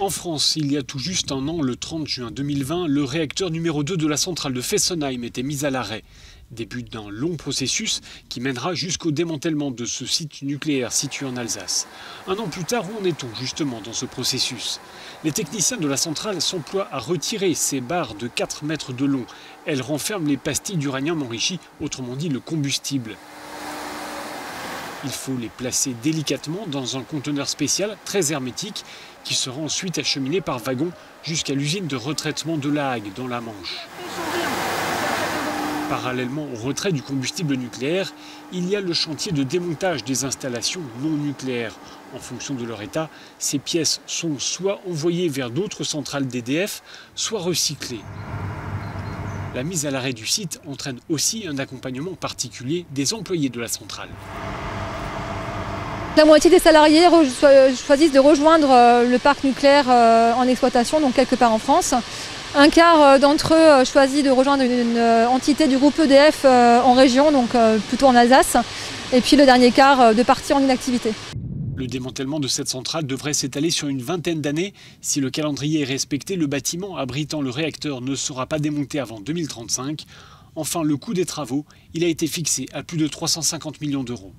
En France, il y a tout juste un an, le 30 juin 2020, le réacteur numéro 2 de la centrale de Fessenheim était mis à l'arrêt. Début d'un long processus qui mènera jusqu'au démantèlement de ce site nucléaire situé en Alsace. Un an plus tard, où en est-on justement dans ce processus? Les techniciens de la centrale s'emploient à retirer ces barres de 4 mètres de long. Elles renferment les pastilles d'uranium enrichi, autrement dit le combustible. Il faut les placer délicatement dans un conteneur spécial très hermétique qui sera ensuite acheminé par wagon jusqu'à l'usine de retraitement de La Hague dans la Manche. Parallèlement au retrait du combustible nucléaire, il y a le chantier de démontage des installations non nucléaires. En fonction de leur état, ces pièces sont soit envoyées vers d'autres centrales d'EDF, soit recyclées. La mise à l'arrêt du site entraîne aussi un accompagnement particulier des employés de la centrale. La moitié des salariés choisissent de rejoindre le parc nucléaire en exploitation, donc quelque part en France. Un quart d'entre eux choisit de rejoindre une entité du groupe EDF en région, donc plutôt en Alsace. Et puis le dernier quart de partir en inactivité. Le démantèlement de cette centrale devrait s'étaler sur une vingtaine d'années. Si le calendrier est respecté, le bâtiment abritant le réacteur ne sera pas démonté avant 2035. Enfin, le coût des travaux, il a été fixé à plus de 350 millions d'euros.